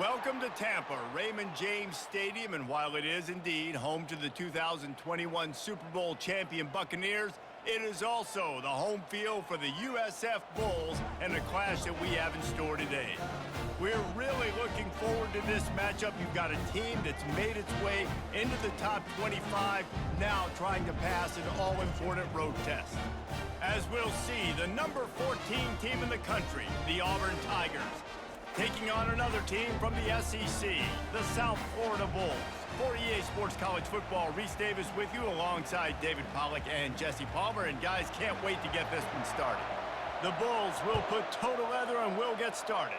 Welcome to Tampa, Raymond James Stadium, and while it is indeed home to the 2021 Super Bowl champion Buccaneers, it is also the home field for the USF Bulls and the clash that we have in store today. We're really looking forward to this matchup. You've got a team that's made its way into the top 25, now trying to pass an all-important road test. As we'll see, the number 14 team in the country, the Auburn Tigers, taking on another team from the SEC, the South Florida Bulls. For EA Sports College Football, Reese Davis with you alongside David Pollack and Jesse Palmer. And guys, can't wait to get this one started. The Bulls will put total leather and will get started.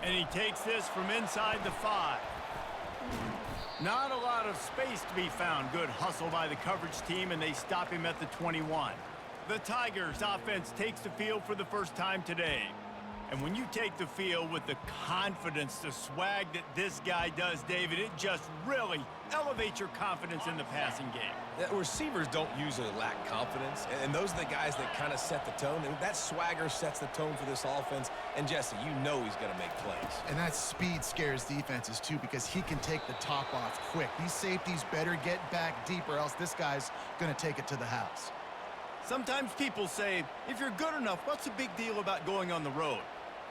And he takes this from inside the 5. Not a lot of space to be found. Good hustle by the coverage team, and they stop him at the 21. The Tigers offense takes the field for the first time today. And when you take the field with the confidence, the swag that this guy does, David, it just really elevates your confidence in the passing game. The receivers don't usually lack confidence, and those are the guys that kind of set the tone. And that swagger sets the tone for this offense. And, Jesse, you know he's going to make plays. And that speed scares defenses, too, because he can take the top off quick. These safeties better get back deep, or else this guy's going to take it to the house. Sometimes people say, if you're good enough, what's the big deal about going on the road?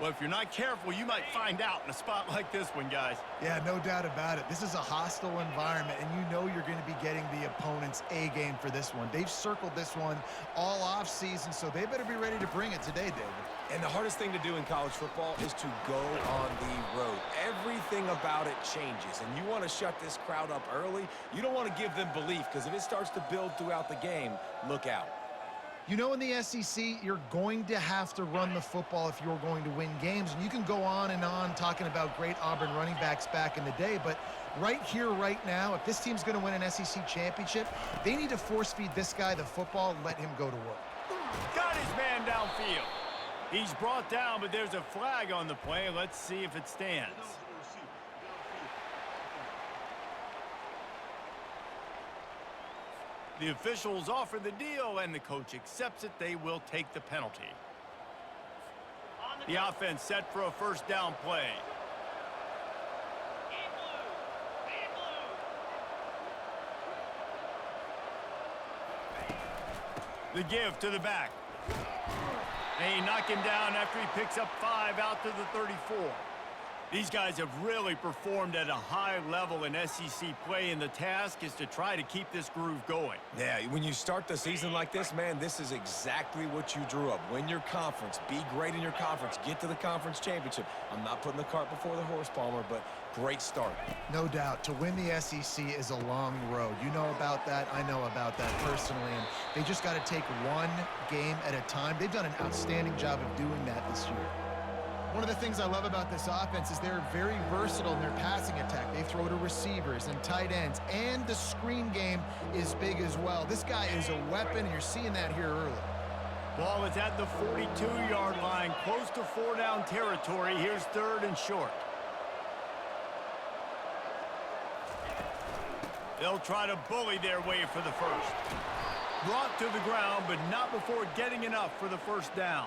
Well, if you're not careful, you might find out in a spot like this one, guys. Yeah, no doubt about it. This is a hostile environment, and you know you're going to be getting the opponent's A-game for this one. They've circled this one all off-season, so they better be ready to bring it today, David. And the hardest thing to do in college football is to go on the road. Everything about it changes, and you want to shut this crowd up early. You don't want to give them belief, because if it starts to build throughout the game, look out. You know, in the SEC, you're going to have to run the football if you're going to win games. And you can go on and on talking about great Auburn running backs back in the day, but right here, right now, if this team's going to win an SEC championship, they need to force-feed this guy the football and let him go to work. Got his man downfield. He's brought down, but there's a flag on the play. Let's see if it stands. The officials offer the deal, and the coach accepts it. They will take the penalty. The offense set for a first down play. The give to the back. They knock him down after he picks up 5 out to the 34. These guys have really performed at a high level in SEC play, and the task is to try to keep this groove going. Yeah, when you start the season like this, man, this is exactly what you drew up. Win your conference. Be great in your conference. Get to the conference championship. I'm not putting the cart before the horse, Palmer, but great start. No doubt. To win the SEC is a long road. You know about that. I know about that personally, and they just got to take one game at a time. They've done an outstanding job of doing that this year. One of the things I love about this offense is they're very versatile in their passing attack. They throw to receivers and tight ends, and the screen game is big as well. This guy is a weapon, and you're seeing that here early. Ball is at the 42-yard line, close to 4-down territory. Here's 3rd and short. They'll try to bully their way for the first. Brought to the ground, but not before getting enough for the first down.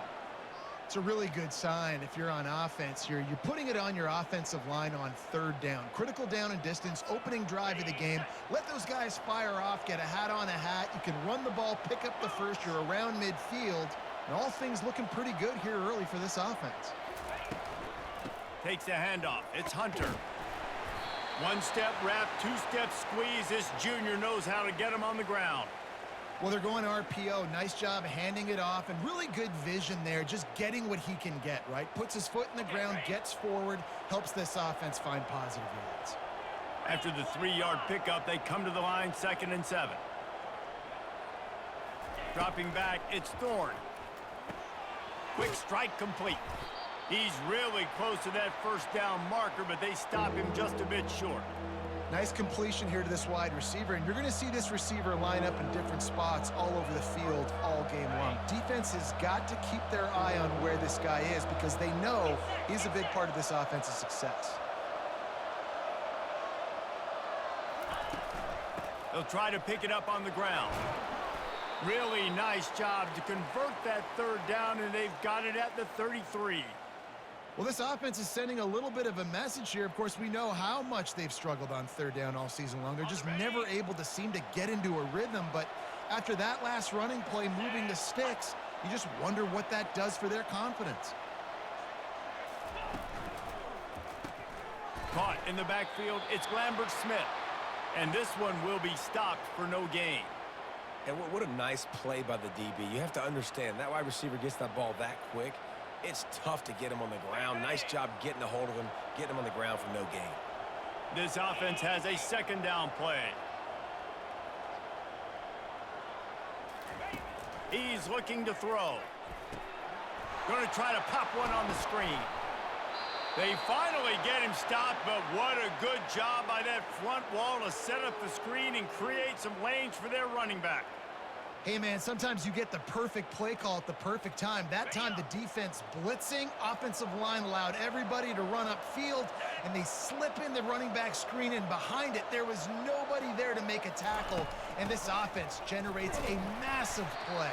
It's a really good sign if you're on offense here. You're putting it on your offensive line on 3rd down. Critical down and distance, opening drive of the game. Let those guys fire off, get a hat on a hat. You can run the ball, pick up the first. You're around midfield. And all things looking pretty good here early for this offense. Takes a handoff. It's Hunter. 1-step wrap, 2-step squeeze. This junior knows how to get him on the ground. Well, they're going RPO. Nice job handing it off, and really good vision there, just getting what he can get, right? Puts his foot in the ground, gets forward, helps this offense find positive yards. After the 3-yard pickup, they come to the line, 2nd and 7. Dropping back, it's Thorne. Quick strike complete. He's really close to that first down marker, but they stop him just a bit short. Nice completion here to this wide receiver, and you're going to see this receiver line up in different spots all over the field all game long. Defense has got to keep their eye on where this guy is because they know he's a big part of this offense's success. They'll try to pick it up on the ground. Really nice job to convert that 3rd down, and they've got it at the 33. Well, this offense is sending a little bit of a message here. Of course, we know how much they've struggled on third down all season long. They're just never able to seem to get into a rhythm. But after that last running play, moving the sticks, you just wonder what that does for their confidence. Caught in the backfield, it's Lambert Smith. And this one will be stopped for no gain. And what a nice play by the DB. You have to understand, that wide receiver gets that ball that quick. It's tough to get him on the ground. Nice job getting a hold of him, getting him on the ground for no gain. This offense has a second down play. He's looking to throw. Going to try to pop one on the screen. They finally get him stopped, but what a good job by that front wall to set up the screen and create some lanes for their running back. Hey, man, sometimes you get the perfect play call at the perfect time. That time, the defense blitzing, offensive line allowed everybody to run upfield, and they slip in the running back screen, and behind it, there was nobody there to make a tackle, and this offense generates a massive play.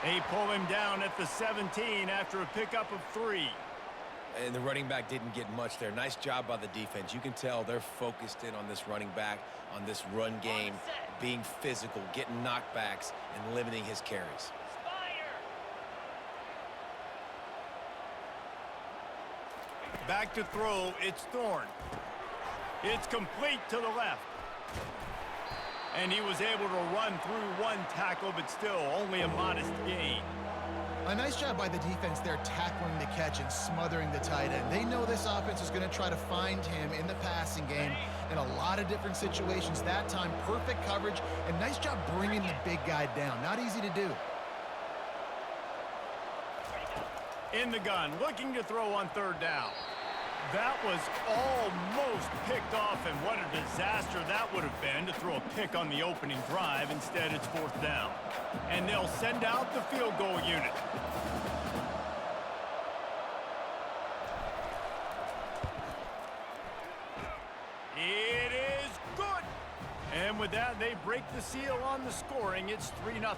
They pull him down at the 17 after a pickup of 3. And the running back didn't get much there. Nice job by the defense. You can tell they're focused in on this running back, on this run game, being physical, getting knockbacks, and limiting his carries. Back to throw, it's Thorne. It's complete to the left. And he was able to run through one tackle, but still only a modest gain. A nice job by the defense there tackling the catch and smothering the tight end. They know this offense is going to try to find him in the passing game in a lot of different situations. That time, perfect coverage, and nice job bringing the big guy down. Not easy to do. In the gun, looking to throw on third down. That was almost picked off, and what a disaster that would have been to throw a pick on the opening drive. Instead, it's fourth down. And they'll send out the field goal unit. It is good. And with that, they break the seal on the scoring. It's 3-0.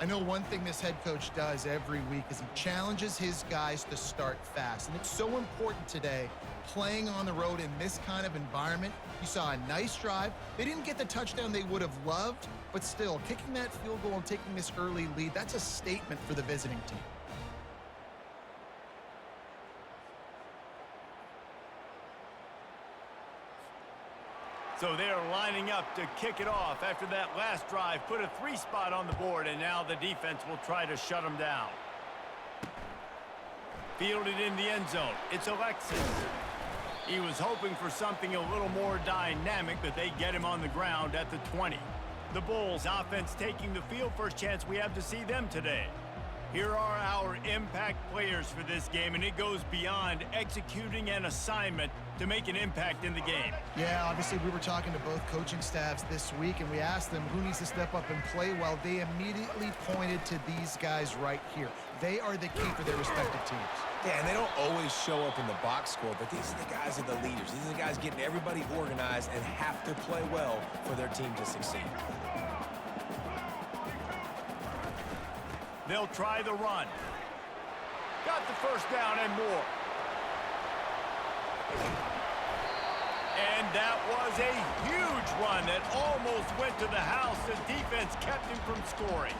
I know one thing this head coach does every week is he challenges his guys to start fast. And it's so important today, playing on the road in this kind of environment. You saw a nice drive. They didn't get the touchdown they would have loved, but still, kicking that field goal and taking this early lead, that's a statement for the visiting team. So they are lining up to kick it off after that last drive. Put a 3 spot on the board, and now the defense will try to shut them down. Fielded in the end zone. It's Alexis. He was hoping for something a little more dynamic, but they get him on the ground at the 20. The Bulls offense taking the field. First chance we have to see them today. Here are our impact players for this game, and it goes beyond executing an assignment to make an impact in the game. Yeah, obviously we were talking to both coaching staffs this week, and we asked them who needs to step up and play well. They immediately pointed to these guys right here. They are the key for their respective teams. Yeah, and they don't always show up in the box score, but these are the guys that are the leaders. These are the guys getting everybody organized and have to play well for their team to succeed. They'll try the run. Got the first down and more. And that was a huge run that almost went to the house. The defense kept him from scoring.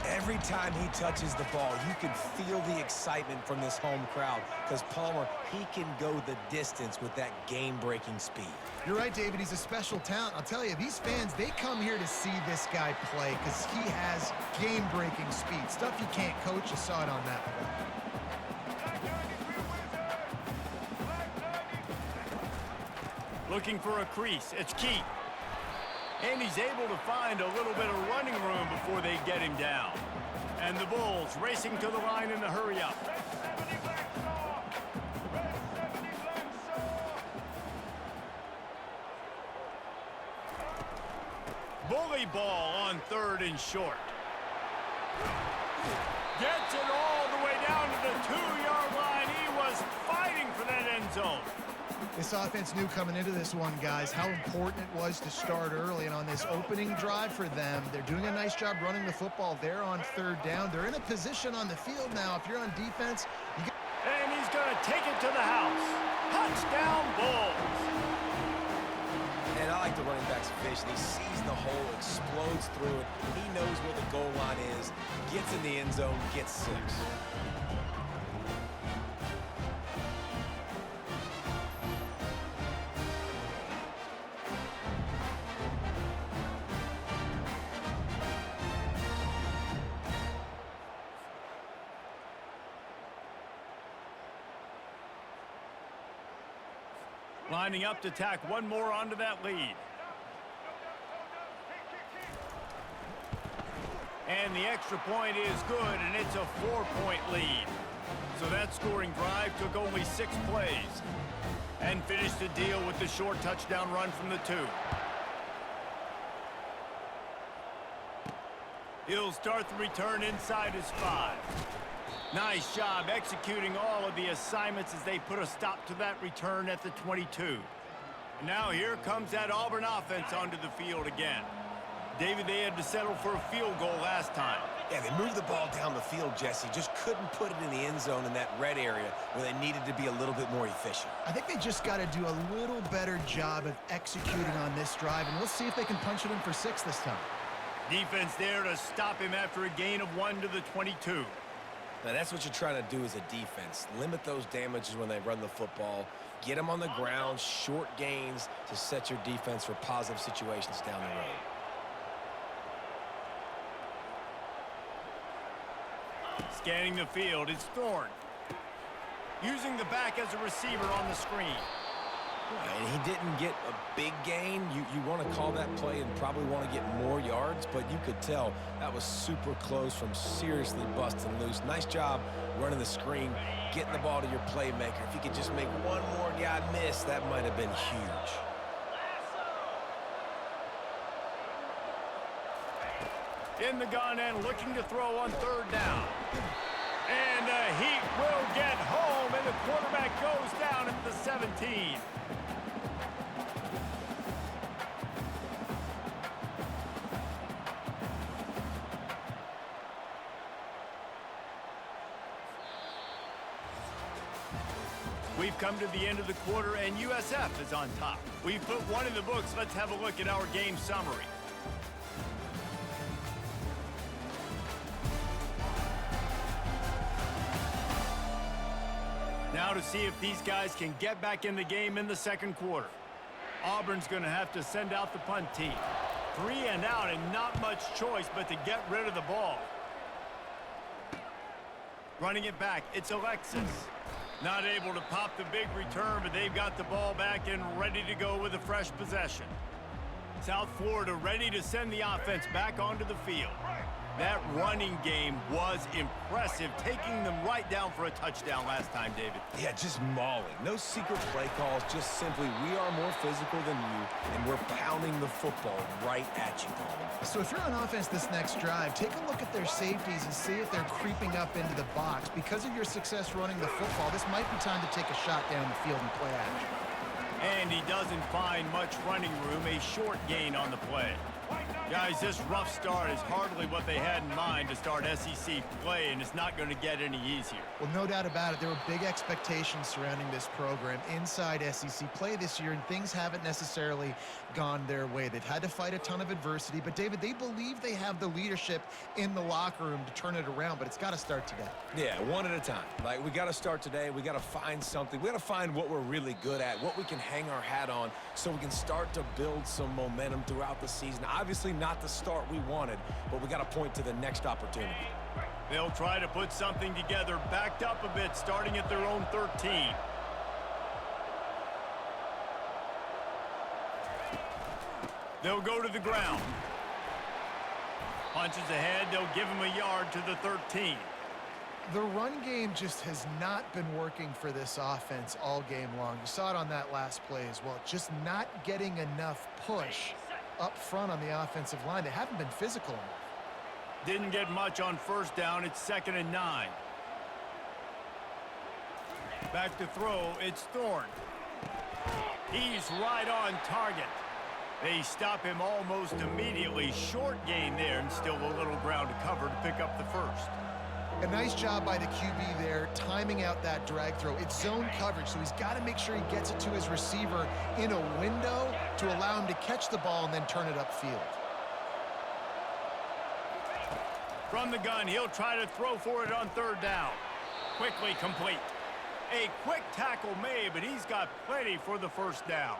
Every time he touches the ball, you can feel the excitement from this home crowd because Palmer, he can go the distance with that game-breaking speed. You're right, David. He's a special talent. I'll tell you, these fans, they come here to see this guy play because he has game-breaking speed. Stuff you can't coach. You saw it on that play. Looking for a crease. It's Keith. And he's able to find a little bit of running room before they get him down. And the Bulls racing to the line in the hurry up. Bully ball on third and short. Gets it all the way down to the 2-yard line. He was fighting for that end zone. This offense knew coming into this one, guys, how important it was to start early. And on this opening drive for them, they're doing a nice job running the football there on third down. They're in a position on the field now. If you're on defense, And he's going to take it to the house. Touchdown, Bulls. And I like the running back's vision. He sees the hole, explodes through it. He knows where the goal line is, gets in the end zone, gets 6. Lining up to tack one more onto that lead. And the extra point is good, and it's a 4-point lead. So that scoring drive took only 6 plays. And finished the deal with the short touchdown run from the 2. He'll start the return inside his 5. Nice job executing all of the assignments as they put a stop to that return at the 22. Now here comes that Auburn offense onto the field again. David, they had to settle for a field goal last time. Yeah, they moved the ball down the field, Jesse. Just couldn't put it in the end zone in that red area where they needed to be a little bit more efficient. I think they just got to do a little better job of executing on this drive, and we'll see if they can punch it in for 6 this time. Defense there to stop him after a gain of 1 to the 22. Now, that's what you're trying to do as a defense. Limit those damages when they run the football. Get them on the ground, short gains to set your defense for positive situations down the road. Scanning the field, it's Thorne. Using the back as a receiver on the screen. And he didn't get a big gain. You want to call that play and probably want to get more yards, but you could tell that was super close from seriously busting loose. Nice job running the screen, getting the ball to your playmaker. If you could just make one more guy miss, that might have been huge. In the gun and looking to throw on 3rd down. And the Heat will get home, and the quarterback goes down at the 17. We've come to the end of the quarter, and USF is on top. We've put one in the books. Let's have a look at our game summary. Now to see if these guys can get back in the game in the 2nd quarter. Auburn's going to have to send out the punt team. 3 and out, and not much choice but to get rid of the ball. Running it back, it's Alexis. Not able to pop the big return, but they've got the ball back and ready to go with a fresh possession. South Florida ready to send the offense back onto the field. That running game was impressive, taking them right down for a touchdown last time, David. Yeah, just mauling. No secret play calls, just simply we are more physical than you, and we're pounding the football right at you, Paul. So if you're on offense this next drive, take a look at their safeties and see if they're creeping up into the box. Because of your success running the football, this might be time to take a shot down the field and play action. And he doesn't find much running room, a short gain on the play. Guys, this rough start is hardly what they had in mind to start SEC play, and it's not going to get any easier. Well, no doubt about it. There were big expectations surrounding this program inside SEC play this year, and things haven't necessarily gone their way. They've had to fight a ton of adversity, but, David, they believe they have the leadership in the locker room to turn it around, but it's got to start today. Yeah, one at a time. Like, we got to start today. We got to find something. We got to find what we're really good at, what we can hang our hat on so we can start to build some momentum throughout the season. Obviously, not the start we wanted, but we got to point to the next opportunity. They'll try to put something together, backed up a bit, starting at their own 13. They'll go to the ground. Punches ahead, they'll give him a yard to the 13. The run game just has not been working for this offense all game long. You saw it on that last play as well. Just not getting enough push up front on the offensive line. They haven't been physical enough. Didn't get much on 1st down. It's 2nd and 9. Back to throw. It's Thorne. He's right on target. They stop him almost immediately. Short gain there, and still a little ground to cover to pick up the 1st. A nice job by the QB there, timing out that drag throw. It's zone coverage, so he's got to make sure he gets it to his receiver in a window to allow him to catch the ball and then turn it upfield. From the gun, he'll try to throw for it on third down. Quickly complete. A quick tackle made, but he's got plenty for the first down.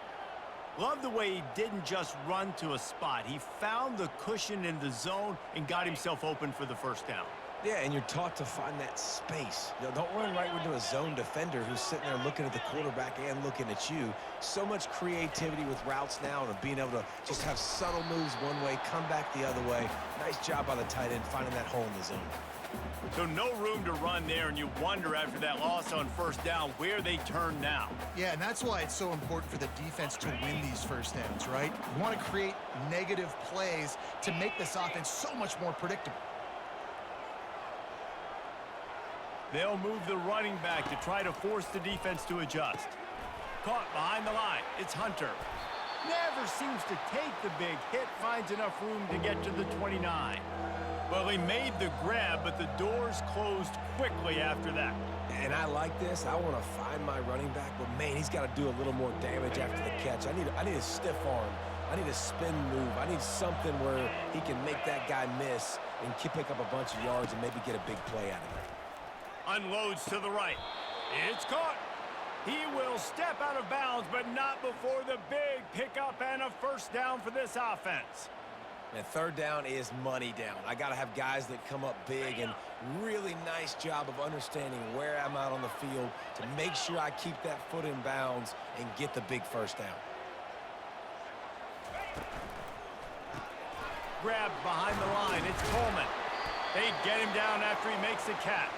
Love the way he didn't just run to a spot. He found the cushion in the zone and got himself open for the first down. Yeah, and you're taught to find that space. You know, don't run right into a zone defender who's sitting there looking at the quarterback and looking at you. So much creativity with routes now and being able to just have subtle moves one way, come back the other way. Nice job by the tight end finding that hole in the zone. So no room to run there, and you wonder after that loss on first down where they turn now. Yeah, and that's why it's so important for the defense to win these first downs, right? You want to create negative plays to make this offense so much more predictable. They'll move the running back to try to force the defense to adjust. Caught behind the line. It's Hunter. Never seems to take the big hit. Finds enough room to get to the 29. Well, he made the grab, but the doors closed quickly after that. And I like this. I want to find my running back, but, man, he's got to do a little more damage after the catch. I need a stiff arm. I need a spin move. I need something where he can make that guy miss and pick up a bunch of yards and maybe get a big play out of it. Unloads to the right. It's caught. He will step out of bounds, but not before the big pickup and a first down for this offense. And third down is money down. I got to have guys that come up big, and really nice job of understanding where I'm out on the field to make sure I keep that foot in bounds and get the big first down. Grabbed behind the line. It's Coleman. They get him down after he makes the catch.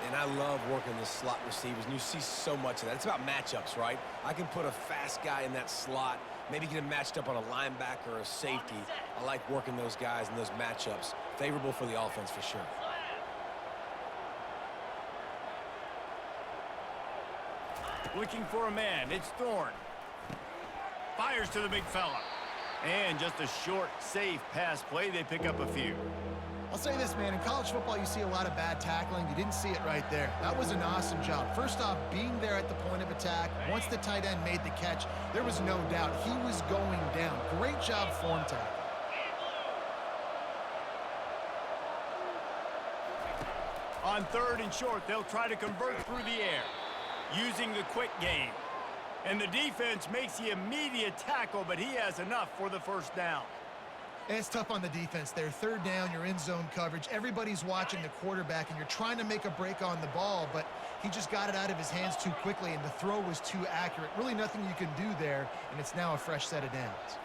And I love working the slot receivers, and you see so much of that. It's about matchups, right? I can put a fast guy in that slot, maybe get him matched up on a linebacker or a safety. I like working those guys in those matchups. Favorable for the offense for sure. Looking for a man. It's Thorne. Fires to the big fella. And just a short, safe pass play. They pick up a few. I'll say this, man, in college football, you see a lot of bad tackling. You didn't see it right there. That was an awesome job. First off, being there at the point of attack. Once the tight end made the catch, there was no doubt he was going down. Great job form tackle. On third and short, they'll try to convert through the air, using the quick game. And the defense makes the immediate tackle, but he has enough for the first down. And it's tough on the defense there. Third down, you're in zone coverage. Everybody's watching the quarterback, and you're trying to make a break on the ball, but he just got it out of his hands too quickly, and the throw was too accurate. Really nothing you can do there, and it's now a fresh set of downs.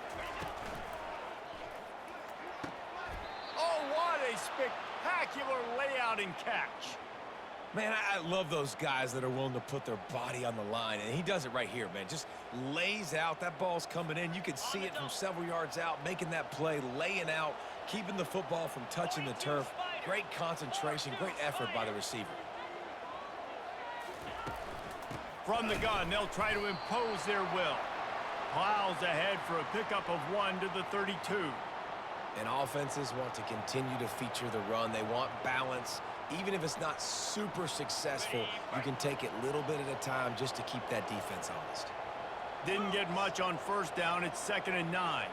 Oh, what a spectacular layout and catch. Man, I love those guys that are willing to put their body on the line, and he does it right here, man. Just lays out. That ball's coming in. You can see it from several yards out, making that play, laying out, keeping the football from touching the turf. Great concentration, great effort by the receiver. From the gun, they'll try to impose their will. Plows ahead for a pickup of 1 to the 32. And offenses want to continue to feature the run. They want balance. Even if it's not super successful, you can take it little bit at a time just to keep that defense honest. Didn't get much on first down. It's 2nd and 9.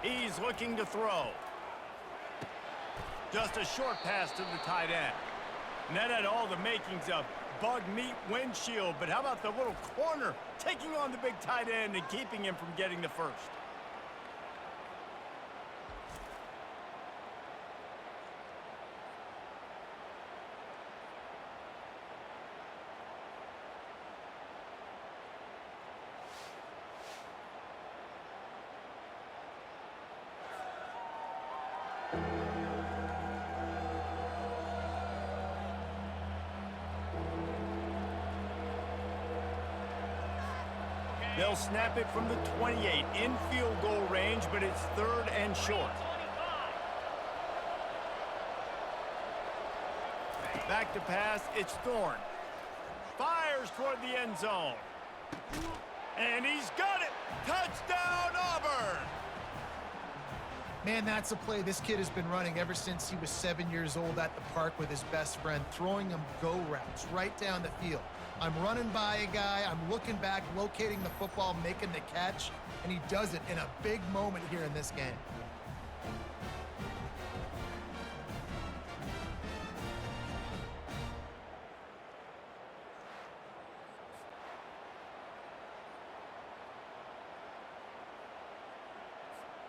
He's looking to throw. Just a short pass to the tight end. And that had all the makings of bug meat windshield. But how about the little corner taking on the big tight end and keeping him from getting the first? They'll snap it from the 28 in field goal range, but it's 3rd and short. Back to pass, it's Thorne. Fires toward the end zone. And he's got it! Touchdown, Auburn! Man, that's a play this kid has been running ever since he was 7 years old at the park with his best friend, throwing him go routes right down the field. I'm running by a guy, I'm looking back, locating the football, making the catch, and he does it in a big moment here in this game.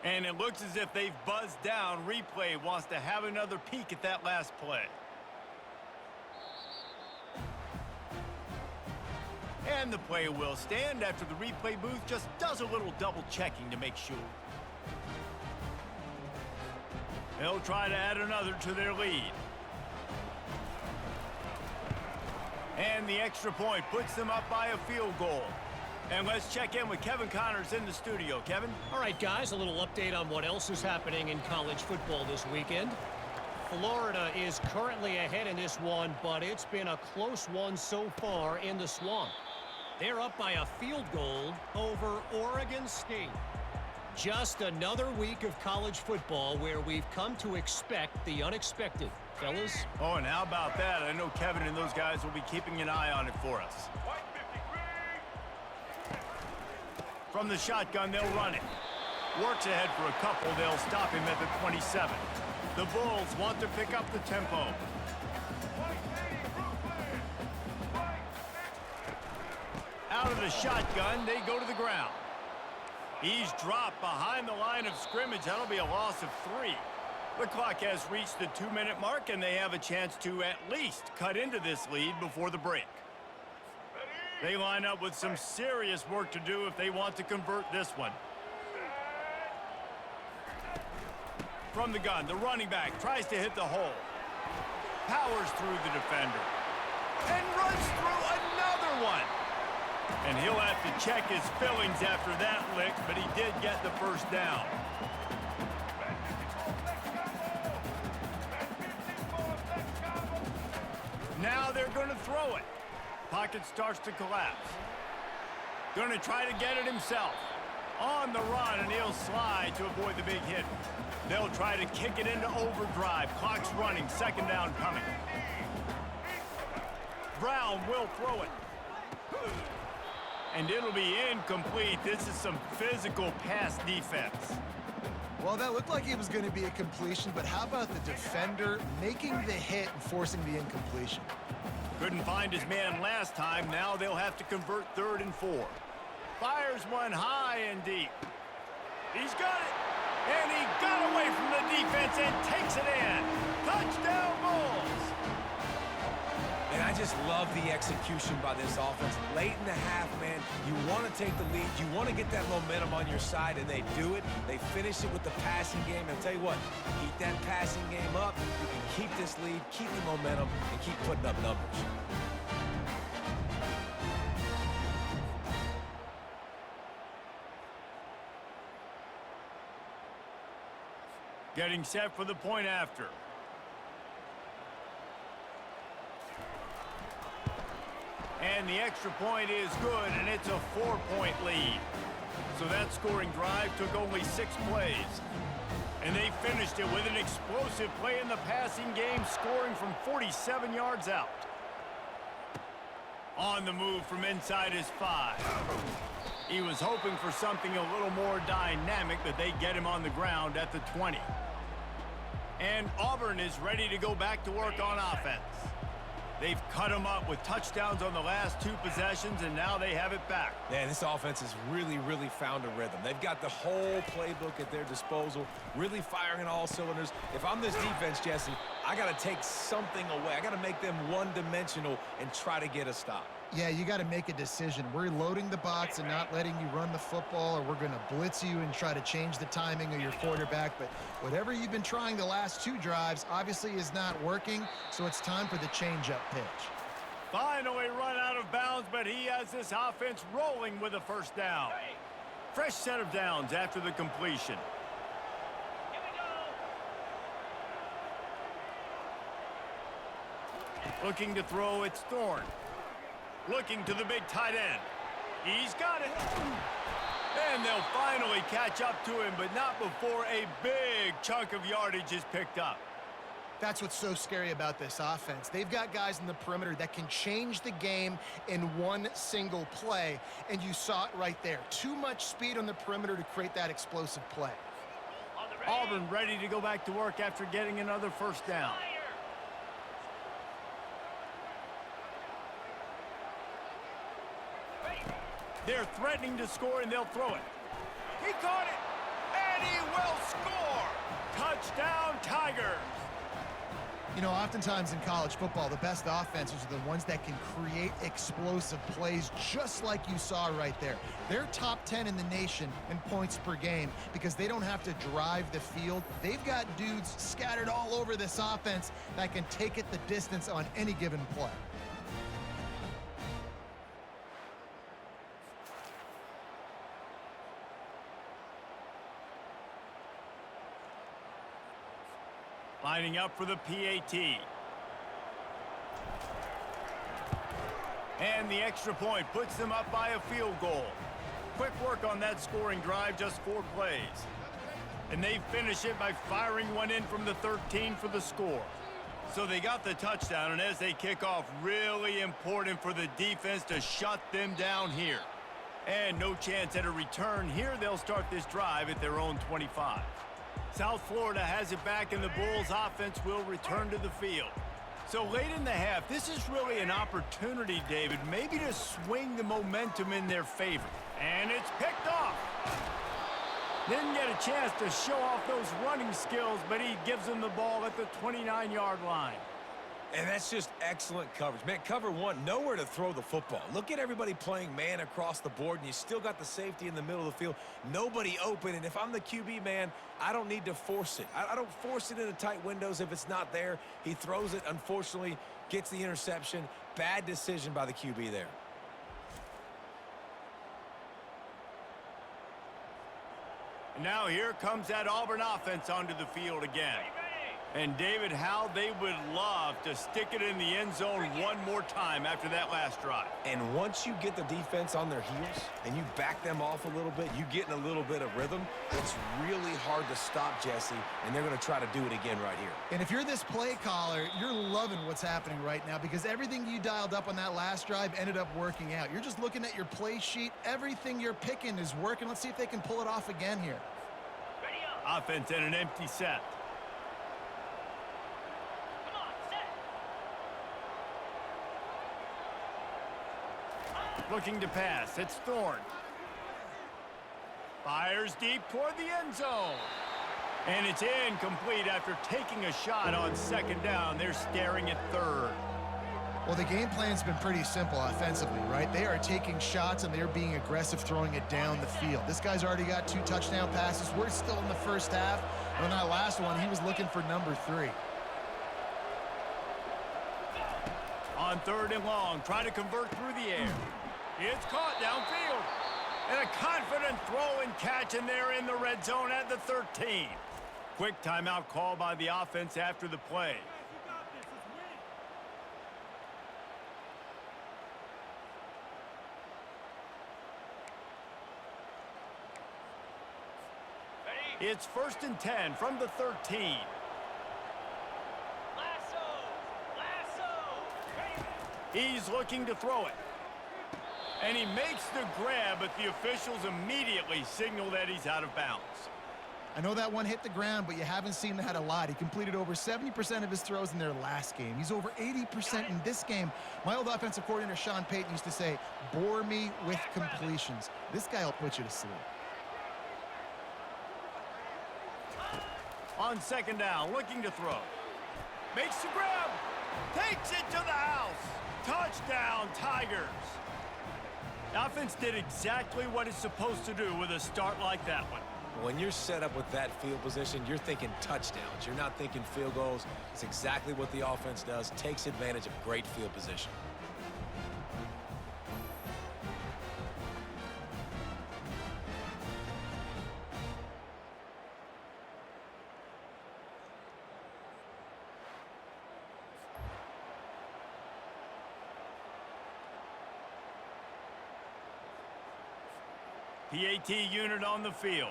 And it looks as if they've buzzed down. Replay wants to have another peek at that last play. And the play will stand after the replay booth just does a little double checking to make sure. They'll try to add another to their lead. And the extra point puts them up by a field goal. And let's check in with Kevin Connors in the studio. Kevin? All right, guys, a little update on what else is happening in college football this weekend. Florida is currently ahead in this one, but it's been a close one so far in the Swamp. They're up by a field goal over Oregon State. Just another week of college football where we've come to expect the unexpected. Fellas? Oh, and how about that? I know Kevin and those guys will be keeping an eye on it for us. From the shotgun, they'll run it. Works ahead for a couple. They'll stop him at the 27. The Bulls want to pick up the tempo. Out of the shotgun, they go to the ground. He's dropped behind the line of scrimmage. That'll be a loss of 3. The clock has reached the 2-minute mark, and they have a chance to at least cut into this lead before the break. They line up with some serious work to do if they want to convert this one. From the gun, the running back tries to hit the hole. Powers through the defender. And runs through another one. And he'll have to check his fillings after that lick, but he did get the first down. Now they're going to throw it. Pocket starts to collapse. Going to try to get it himself. On the run, and he'll slide to avoid the big hit. They'll try to kick it into overdrive. Clock's running. Second down coming. Brown will throw it. And it'll be incomplete. This is some physical pass defense. Well, that looked like it was going to be a completion, but how about the defender making the hit and forcing the incompletion? Couldn't find his man last time. Now they'll have to convert 3rd and 4. Fires one high and deep. He's got it. And he got away from the defense and takes it in. Touchdown, Bulls. And I just love the execution by this offense. Late in the half, man, you want to take the lead. You want to get that momentum on your side, and they do it. They finish it with the passing game. And I'll tell you what, keep that passing game up. You can keep this lead, keep the momentum, and keep putting up numbers. Getting set for the point after. And the extra point is good, and it's a 4-point lead. So that scoring drive took only 6 plays. And they finished it with an explosive play in the passing game, scoring from 47 yards out. On the move from inside his 5. He was hoping for something a little more dynamic, but they get him on the ground at the 20. And Auburn is ready to go back to work on offense. They've cut them up with touchdowns on the last 2 possessions, and now they have it back. Man, this offense has really found a rhythm. They've got the whole playbook at their disposal, really firing on all cylinders. If I'm this defense, Jesse, I got to take something away. I got to make them one-dimensional and try to get a stop. Yeah, you got to make a decision. We're loading the box and not letting you run the football, or we're going to blitz you and try to change the timing of your quarterback. But whatever you've been trying the last 2 drives obviously is not working, so it's time for the change-up pitch. Finally run out of bounds, but he has this offense rolling with a first down. Fresh set of downs after the completion. Looking to throw, it's Thorne. Looking to the big tight end. He's got it. And they'll finally catch up to him, but not before a big chunk of yardage is picked up. That's what's so scary about this offense. They've got guys in the perimeter that can change the game in one single play, and you saw it right there. Too much speed on the perimeter to create that explosive play. Auburn ready to go back to work after getting another first down. They're threatening to score, and they'll throw it. He caught it, and he will score. Touchdown, Tigers. You know, oftentimes in college football, the best offenses are the ones that can create explosive plays, just like you saw right there. They're top 10 in the nation in points per game because they don't have to drive the field. They've got dudes scattered all over this offense that can take it the distance on any given play. Lining up for the PAT. And the extra point puts them up by a field goal. Quick work on that scoring drive, just 4 plays. And they finish it by firing one in from the 13 for the score. So they got the touchdown, and as they kick off, really important for the defense to shut them down here. And no chance at a return here. They'll start this drive at their own 25. South Florida has it back, and the Bulls offense will return to the field. So late in the half, this is really an opportunity, David, maybe to swing the momentum in their favor. And it's picked off. Didn't get a chance to show off those running skills, but he gives them the ball at the 29-yard line. And that's just excellent coverage. Man, cover one, nowhere to throw the football. Look at everybody playing man across the board, and you still got the safety in the middle of the field. Nobody open, and if I'm the QB, man, I don't need to force it. I don't force it into tight windows if it's not there. He throws it, unfortunately, gets the interception. Bad decision by the QB there. And now here comes that Auburn offense onto the field again. And, David, how they would love to stick it in the end zone one more time after that last drive. And once you get the defense on their heels and you back them off a little bit, you get in a little bit of rhythm, it's really hard to stop, Jesse, and they're going to try to do it again right here. And if you're this play caller, you're loving what's happening right now because everything you dialed up on that last drive ended up working out. You're just looking at your play sheet. Everything you're picking is working. Let's see if they can pull it off again here. Offense in an empty set. Looking to pass. It's Thorne. Fires deep toward the end zone. And it's incomplete after taking a shot on second down. They're staring at third. Well, the game plan's been pretty simple offensively, right? They are taking shots, and they're being aggressive throwing it down the field. This guy's already got 2 touchdown passes. We're still in the first half. And on that last one, he was looking for number 3. On third and long, trying to convert through the air. It's caught downfield. And a confident throw and catch, and they're in the red zone at the 13. Quick timeout call by the offense after the play. It's 1st and 10 from the 13. He's looking to throw it. And he makes the grab, but the officials immediately signal that he's out of bounds. I know that one hit the ground, but you haven't seen that a lot. He completed over 70% of his throws in their last game. He's over 80% in this game. My old offensive coordinator, Sean Payton, used to say, bore me with completions. This guy will put you to sleep. On second down, looking to throw. Makes the grab. Takes it to the house. Touchdown, Tigers. The offense did exactly what it's supposed to do with a start like that one. When you're set up with that field position, you're thinking touchdowns. You're not thinking field goals. It's exactly what the offense does. Takes advantage of great field position. PAT unit on the field.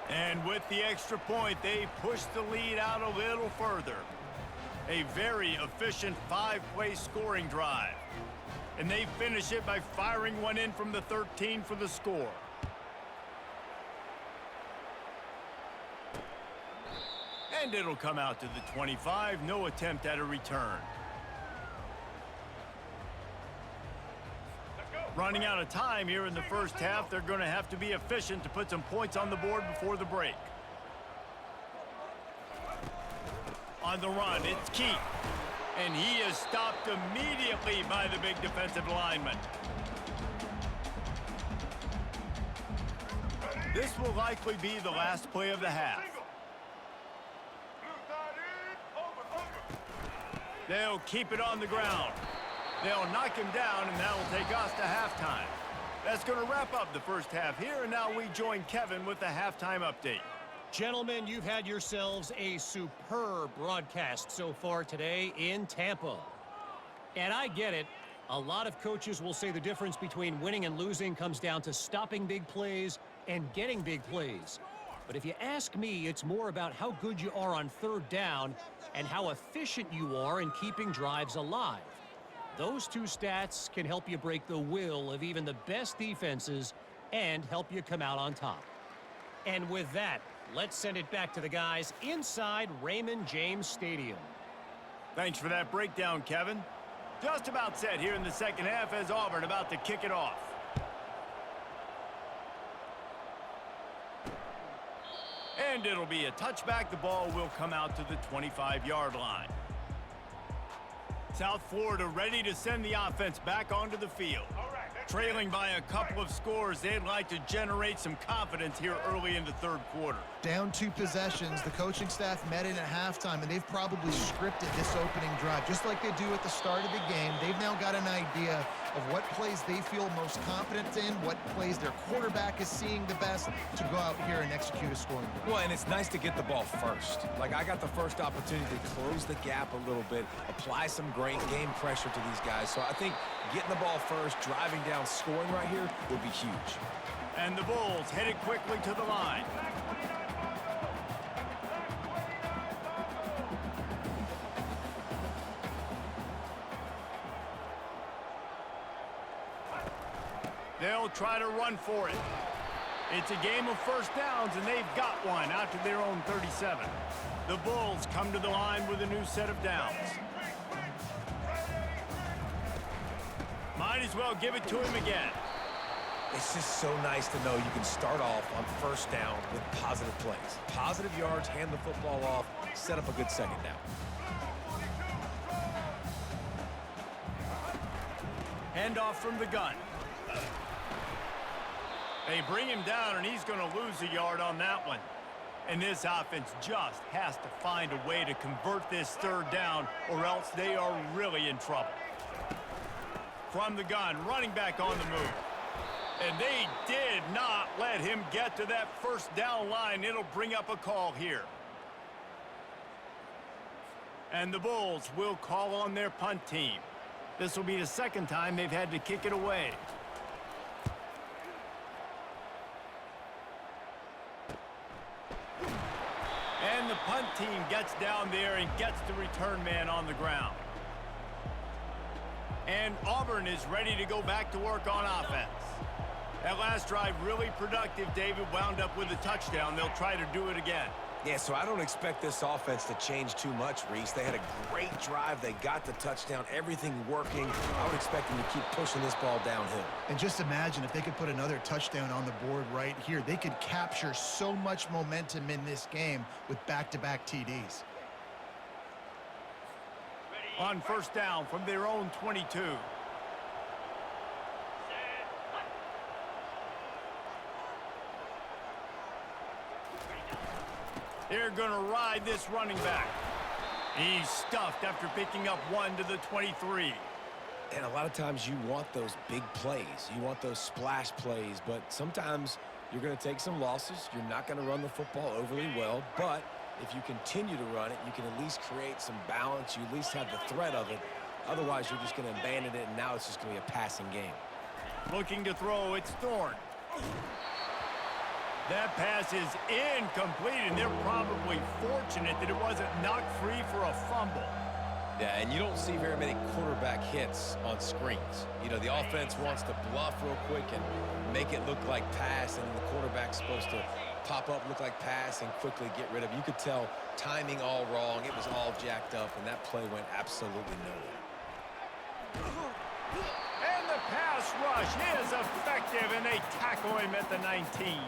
And with the extra point, they push the lead out a little further. A very efficient 5-play scoring drive. And they finish it by firing one in from the 13 for the score. And it'll come out to the 25. No attempt at a return. Running out of time here in the first half, they're going to have to be efficient to put some points on the board before the break. On the run, it's Keith. And he is stopped immediately by the big defensive lineman. This will likely be the last play of the half. They'll keep it on the ground. They'll knock him down, and that will take us to halftime. That's going to wrap up the first half here, and now we join Kevin with the halftime update. Gentlemen, you've had yourselves a superb broadcast so far today in Tampa. And I get it. A lot of coaches will say the difference between winning and losing comes down to stopping big plays and getting big plays. But if you ask me, it's more about how good you are on third down and how efficient you are in keeping drives alive. Those two stats can help you break the will of even the best defenses and help you come out on top. And with that, let's send it back to the guys inside Raymond James Stadium. Thanks for that breakdown, Kevin. Just about set here in the second half as Auburn about to kick it off. And it'll be a touchback. The ball will come out to the 25-yard line. South Florida ready to send the offense back onto the field. Trailing by a couple of scores, they'd like to generate some confidence here early in the third quarter. Down 2 possessions, the coaching staff met in at halftime, and they've probably scripted this opening drive. Just like they do at the start of the game, they've now got an idea of what plays they feel most confident in, what plays their quarterback is seeing the best to go out here and execute a scoring drive. Well, and it's nice to get the ball first. Like, I got the first opportunity to close the gap a little bit, apply some great game pressure to these guys. So I think getting the ball first, driving down, scoring right here would be huge. And the Bulls headed quickly to the line. They'll try to run for it. It's a game of first downs, and they've got one out to their own 37. The Bulls come to the line with a new set of downs. Might as well give it to him again. It's just so nice to know you can start off on first down with positive plays. Positive yards, hand the football off, set up a good second down. Handoff from the gun. They bring him down, and he's going to lose a yard on that one. And this offense just has to find a way to convert this third down, or else they are really in trouble. From the gun, running back on the move. And they did not let him get to that first down line. It'll bring up a call here. And the Bulls will call on their punt team. This will be the second time they've had to kick it away. And the punt team gets down there and gets the return man on the ground. And Auburn is ready to go back to work on offense. That last drive really productive. David wound up with a touchdown. They'll try to do it again. Yeah, so I don't expect this offense to change too much, Reese. They had a great drive. They got the touchdown. Everything working. I would expect them to keep pushing this ball downhill. And just imagine if they could put another touchdown on the board right here. They could capture so much momentum in this game with back-to-back TDs. On first down from their own 22. They're going to ride this running back. He's stuffed after picking up one to the 23. And a lot of times you want those big plays. You want those splash plays, but sometimes you're going to take some losses. You're not going to run the football overly well, but if you continue to run it, you can at least create some balance. You at least have the threat of it. Otherwise, you're just going to abandon it, and now it's just going to be a passing game. Looking to throw, it's Thorne. That pass is incomplete, and they're probably fortunate that it wasn't knocked free for a fumble. Yeah, and you don't see very many quarterback hits on screens. You know, the offense wants to bluff real quick and make it look like pass, and the quarterback's supposed to pop up, look like pass, and quickly get rid of it. You could tell timing all wrong. It was all jacked up, and that play went absolutely nowhere. And the pass rush is effective, and they tackle him at the 19.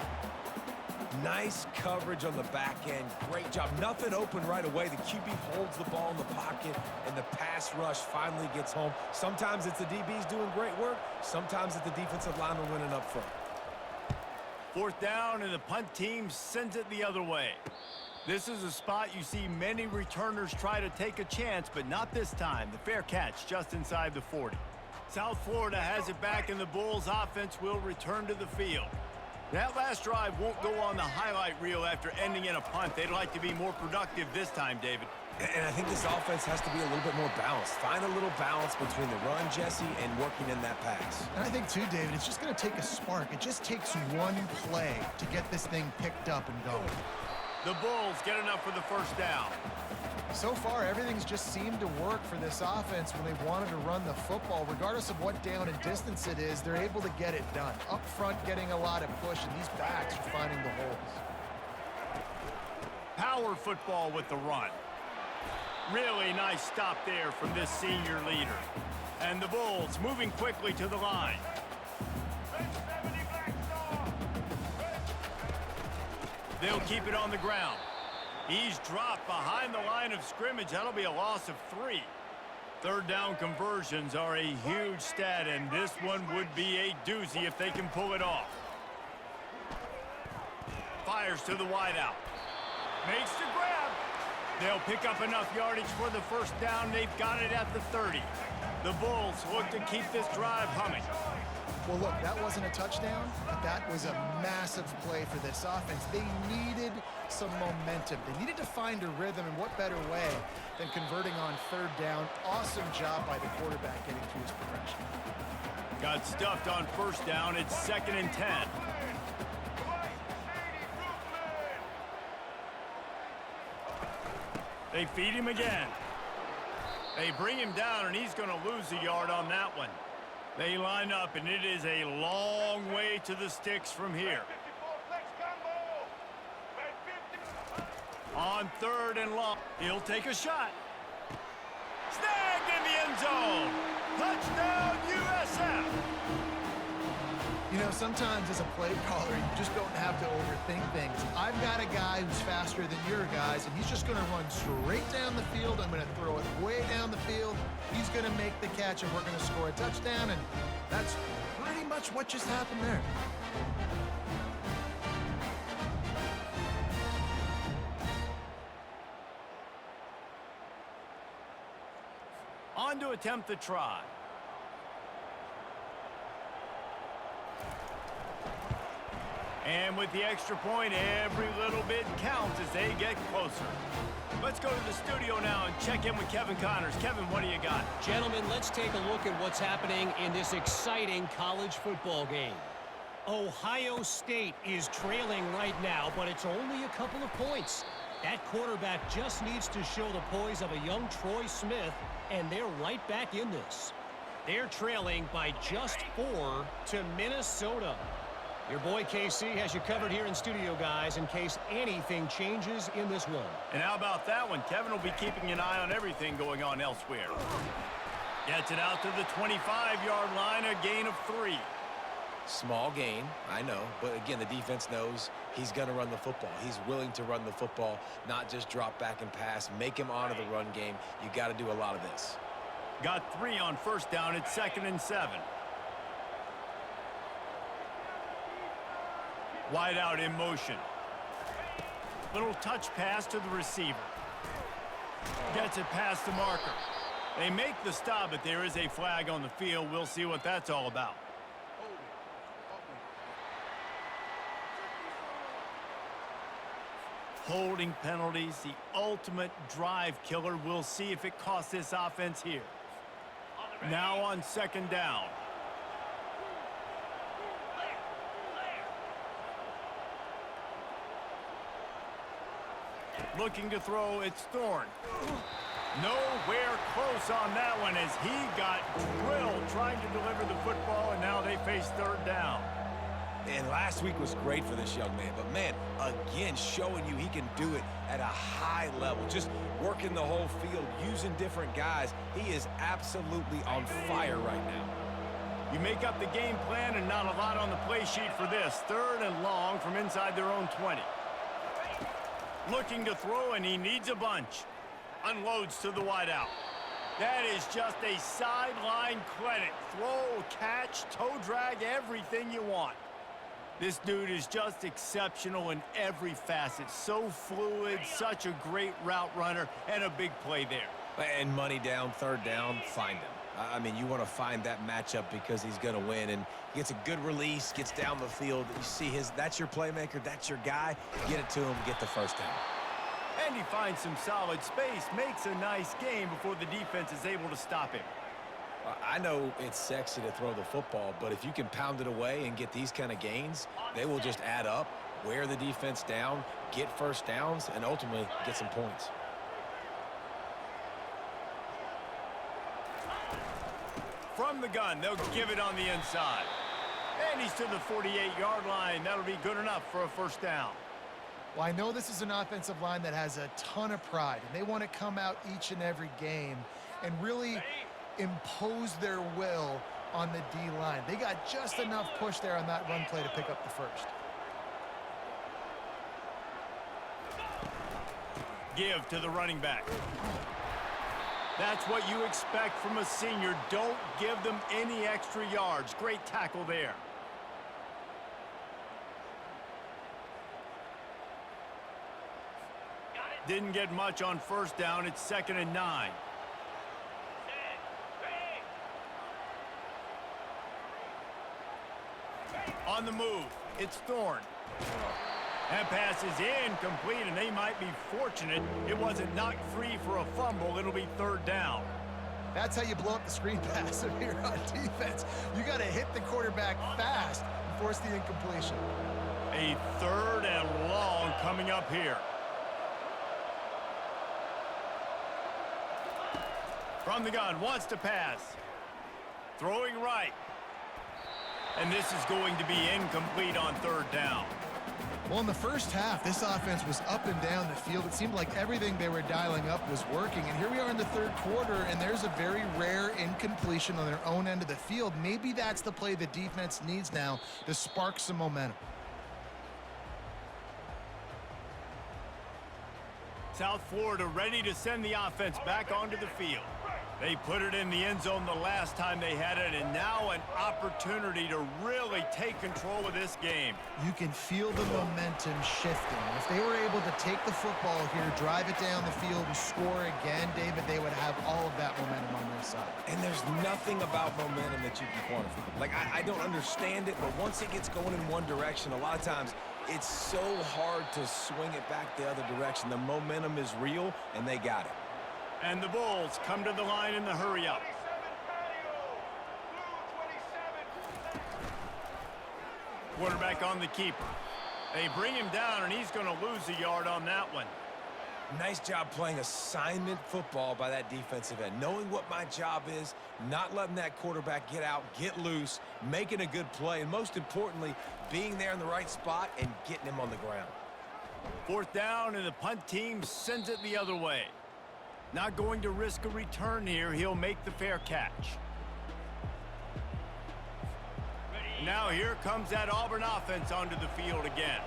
Nice coverage on the back end. Great job. Nothing open right away. The QB holds the ball in the pocket, and the pass rush finally gets home. Sometimes it's the DBs doing great work. Sometimes it's the defensive lineman winning up front. Fourth down, and the punt team sends it the other way. This is a spot you see many returners try to take a chance, but not this time. The fair catch just inside the 40. South Florida has it back, and the Bulls offense will return to the field. That last drive won't go on the highlight reel after ending in a punt. They'd like to be more productive this time, David. And I think this offense has to be a little bit more balanced. Find a little balance between the run, Jesse, and working in that pass. And I think, too, David, it's just going to take a spark. It just takes one play to get this thing picked up and going. The Bulls get enough for the first down. So far, everything's just seemed to work for this offense when they wanted to run the football. Regardless of what down and distance it is, they're able to get it done. Up front, getting a lot of push, and these backs are finding the holes. Power football with the run. Really nice stop there from this senior leader. And the Bulls moving quickly to the line. They'll keep it on the ground. He's dropped behind the line of scrimmage. That'll be a loss of 3. Third down conversions are a huge stat, and this one would be a doozy if they can pull it off. Fires to the wideout. Makes the grab. They'll pick up enough yardage for the first down. They've got it at the 30. The Bulls look to keep this drive humming. Well, look, that wasn't a touchdown, but that was a massive play for this offense. They needed some momentum. They needed to find a rhythm, and what better way than converting on third down. Awesome job by the quarterback getting through his progression. Got stuffed on first down. It's 2nd and 10. They feed him again. They bring him down, and he's going to lose a yard on that one. They line up, and it is a long way to the sticks from here. On 3rd and long, he'll take a shot. Snagged in the end zone. Touchdown, USF. You know, sometimes as a play caller, you just don't have to overthink things. I've got a guy who's faster than your guys, and he's just going to run straight down the field. I'm going to throw it way down the field. He's going to make the catch, and we're going to score a touchdown, and that's pretty much what just happened there. On to attempt the try. And with the extra point, every little bit counts as they get closer. Let's go to the studio now and check in with Kevin Connors. Kevin, what do you got? Gentlemen, let's take a look at what's happening in this exciting college football game. Ohio State is trailing right now, but it's only a couple of points. That quarterback just needs to show the poise of a young Troy Smith, and they're right back in this. They're trailing by just 4 to Minnesota. Your boy KC has you covered here in studio, guys, in case anything changes in this one. And how about that one? Kevin will be keeping an eye on everything going on elsewhere. Gets it out to the 25-yard line, a gain of 3. Small gain, I know, but again, the defense knows he's going to run the football. He's willing to run the football, not just drop back and pass, make him honor the run game. You got to do a lot of this. Got 3 on first down. It's 2nd and 7. Wide out in motion. Little touch pass to the receiver. Gets it past the marker. They make the stop, but there is a flag on the field. We'll see what that's all about. Holding penalties, the ultimate drive killer. We'll see if it costs this offense here. Now on 2nd down. Looking to throw, it's Thorne. Nowhere close on that one as he got drilled trying to deliver the football, and now they face third down. And last week was great for this young man. But, man, again, showing you he can do it at a high level. Just working the whole field, using different guys. He is absolutely on fire right now. You make up the game plan and not a lot on the play sheet for this. Third and long from inside their own 20. Looking to throw, and he needs a bunch. Unloads to the wideout. That is just a sideline credit. Throw, catch, toe drag, everything you want. This dude is just exceptional in every facet. So fluid, such a great route runner, and a big play there. And money down, third down, find him. I mean, you want to find that matchup because he's going to win, and he gets a good release, gets down the field. You see that's your playmaker, that's your guy. Get it to him, get the first down. And he finds some solid space, makes a nice game before the defense is able to stop him. I know it's sexy to throw the football, but if you can pound it away and get these kind of gains, they will just add up, wear the defense down, get first downs, and ultimately get some points. From the gun, they'll give it on the inside. And he's to the 48-yard line. That'll be good enough for a first down. Well, I know this is an offensive line that has a ton of pride, and they want to come out each and every game and really impose their will on the D-line. They got just enough push there on that run play to pick up the first. Give to the running back. That's what you expect from a senior. Don't give them any extra yards. Great tackle there. Didn't get much on first down. It's 2nd and 9. On the move, it's Thorne. That pass is incomplete, and they might be fortunate it wasn't knocked free for a fumble. It'll be third down. That's how you blow up the screen pass if you're on defense. You got to hit the quarterback fast and force the incompletion. A third and long coming up here. From the gun, wants to pass. Throwing right. And this is going to be incomplete on third down. Well, in the first half, this offense was up and down the field. It seemed like everything they were dialing up was working. And here we are in the third quarter, and there's a very rare incompletion on their own end of the field. Maybe that's the play the defense needs now to spark some momentum. South Florida ready to send the offense back onto the field. They put it in the end zone the last time they had it, and now an opportunity to really take control of this game. You can feel the momentum shifting. If they were able to take the football here, drive it down the field, and score again, David, they would have all of that momentum on their side. And there's nothing about momentum that you can quantify. Like, I don't understand it, but once it gets going in one direction, a lot of times it's so hard to swing it back the other direction. The momentum is real, and they got it. And the Bulls come to the line in the hurry-up. Quarterback on the keeper. They bring him down, and he's going to lose a yard on that one. Nice job playing assignment football by that defensive end. Knowing what my job is, not letting that quarterback get out, get loose, making a good play, and most importantly, being there in the right spot and getting him on the ground. Fourth down, and the punt team sends it the other way. Not going to risk a return here. He'll make the fair catch. Now here comes that Auburn offense onto the field again.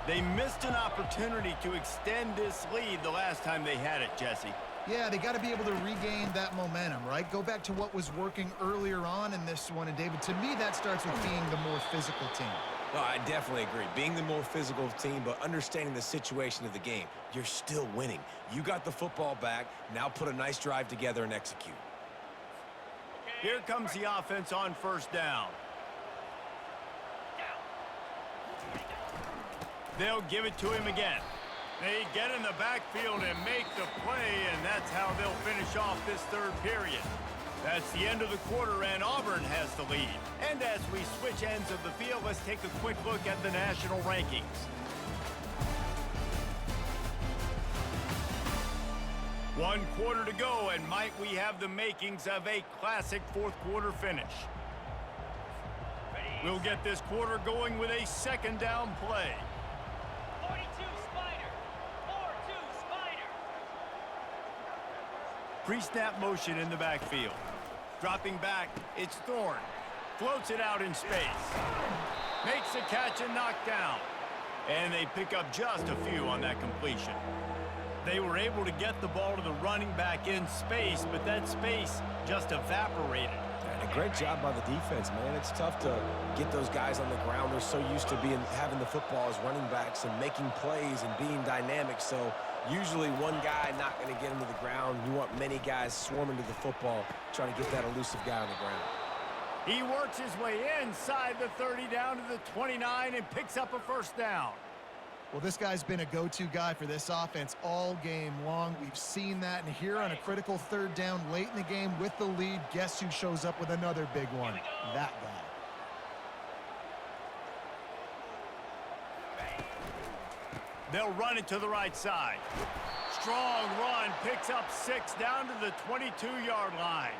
They missed an opportunity to extend this lead the last time they had it, Jesse. Yeah, they got to be able to regain that momentum, right? Go back to what was working earlier on in this one. And, David, to me, that starts with being the more physical team. No, I definitely agree. Being the more physical team, but understanding the situation of the game. You're still winning. You got the football back. Now put a nice drive together and execute. Here comes the offense on first down. They'll give it to him again. They get in the backfield and make the play, and that's how they'll finish off this third period. That's the end of the quarter, and Auburn has the lead. And as we switch ends of the field, let's take a quick look at the national rankings. 1 quarter to go, and might we have the makings of a classic fourth quarter finish. We'll get this quarter going with a second down play. 42 Spider. 4-2 Spider. Pre-snap motion in the backfield. Dropping back, it's Thorne. Floats it out in space. Makes a catch and knockdown. And they pick up just a few on that completion. They were able to get the ball to the running back in space, but that space just evaporated. And a great job by the defense, man. It's tough to get those guys on the ground. They're so used to having the football as running backs and making plays and being dynamic. So usually one guy not going to get him to the ground. You want many guys swarming to the football, trying to get that elusive guy on the ground. He works his way inside the 30 down to the 29 and picks up a first down. Well, this guy's been a go-to guy for this offense all game long. We've seen that, and here on a critical third down late in the game with the lead, guess who shows up with another big one? That guy. They'll run it to the right side. Strong run, picks up 6 down to the 22-yard line.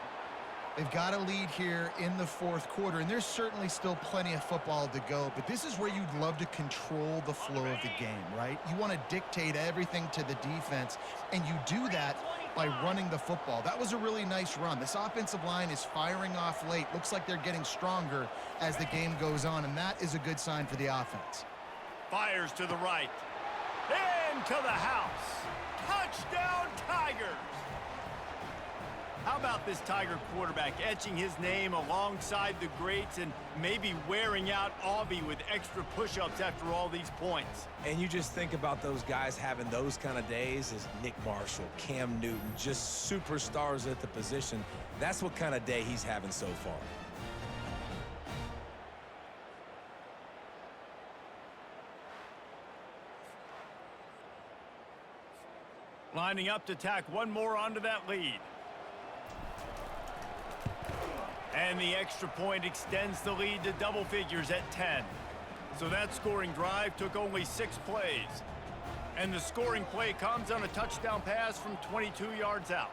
They've got a lead here in the fourth quarter, and there's certainly still plenty of football to go, but this is where you'd love to control the flow of the game, right? You want to dictate everything to the defense, and you do that by running the football. That was a really nice run. This offensive line is firing off late. Looks like they're getting stronger as the game goes on, and that is a good sign for the offense. Fires to the right. Into the house. Touchdown, Tigers! How about this Tiger quarterback etching his name alongside the greats and maybe wearing out Aubie with extra push-ups after all these points? And you just think about those guys having those kind of days as Nick Marshall, Cam Newton, just superstars at the position. That's what kind of day he's having so far. Lining up to tack one more onto that lead. And the extra point extends the lead to double figures at 10. So that scoring drive took only 6 plays. And the scoring play comes on a touchdown pass from 22 yards out.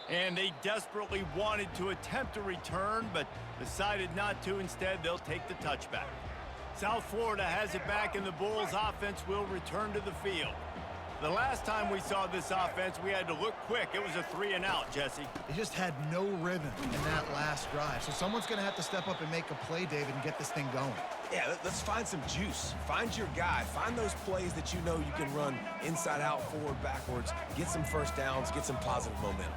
And they desperately wanted to attempt a return, but decided not to. Instead, they'll take the touchback. South Florida has it back, and the Bulls offense will return to the field. The last time we saw this offense, we had to look quick. It was a 3-and-out, Jesse. They just had no rhythm in that last drive. So someone's going to have to step up and make a play, David, and get this thing going. Yeah, let's find some juice. Find your guy. Find those plays that you know you can run inside out, forward, backwards. Get some first downs. Get some positive momentum.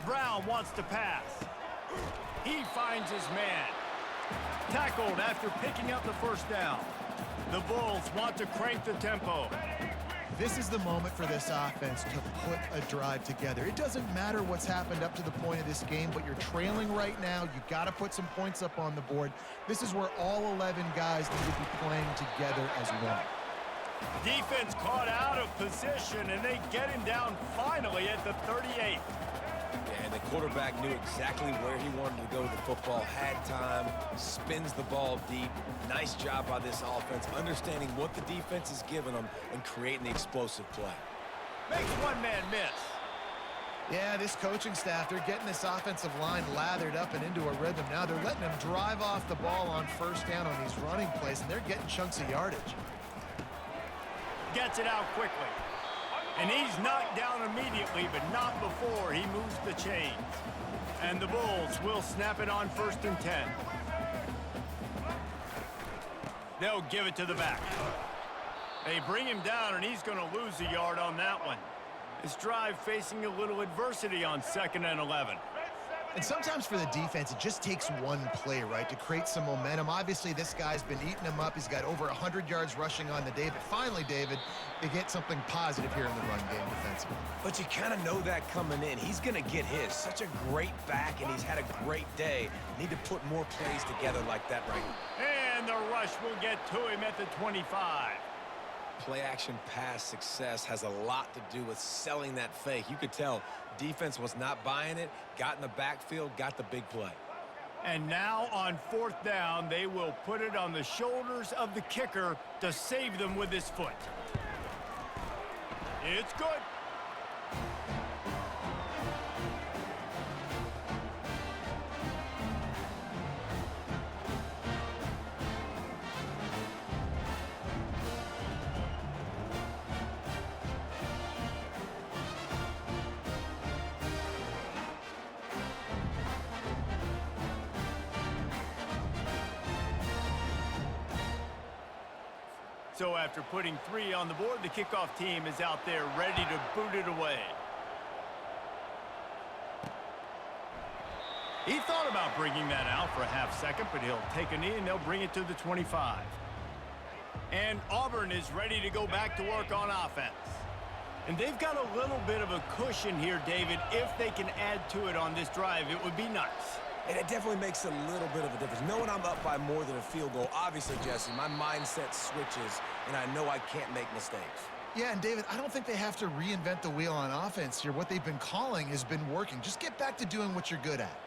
Brown wants to pass. He finds his man. Tackled after picking up the first down. The Bulls want to crank the tempo. This is the moment for this offense to put a drive together. It doesn't matter what's happened up to the point of this game, but you're trailing right now. You got to put some points up on the board. This is where all 11 guys need to be playing together as one. Defense caught out of position, and they get him down finally at the 38. And the quarterback knew exactly where he wanted to go with the football, had time, spins the ball deep. Nice job by this offense, understanding what the defense is giving them and creating the explosive play. Makes one man miss. Yeah, this coaching staff, they're getting this offensive line lathered up and into a rhythm now. They're letting them drive off the ball on first down on these running plays, and they're getting chunks of yardage. Gets it out quickly. And he's knocked down immediately, but not before he moves the chains. And the Bulls will snap it on 1st and 10. They'll give it to the back. They bring him down, and he's going to lose a yard on that one. This drive facing a little adversity on 2nd and 11. And sometimes for the defense, it just takes one play, right, to create some momentum. Obviously, this guy's been eating them up. He's got over 100 yards rushing on the day. But finally, David, they get something positive here in the run game defensively. But you kind of know that coming in. He's going to get his. Such a great back, and he's had a great day. Need to put more plays together like that right now. And the rush will get to him at the 25. Play-action pass success has a lot to do with selling that fake. You could tell defense was not buying it, got in the backfield, got the big play. And now on 4th down, they will put it on the shoulders of the kicker to save them with his foot. It's good. So after putting 3 on the board, the kickoff team is out there ready to boot it away. He thought about bringing that out for a half second, but he'll take a knee and they'll bring it to the 25. And Auburn is ready to go back to work on offense. And they've got a little bit of a cushion here, David. If they can add to it on this drive, it would be nice. And it definitely makes a little bit of a difference. Knowing I'm up by more than a field goal, obviously, Jesse, my mindset switches, and I know I can't make mistakes. Yeah, and David, I don't think they have to reinvent the wheel on offense here. What they've been calling has been working. Just get back to doing what you're good at.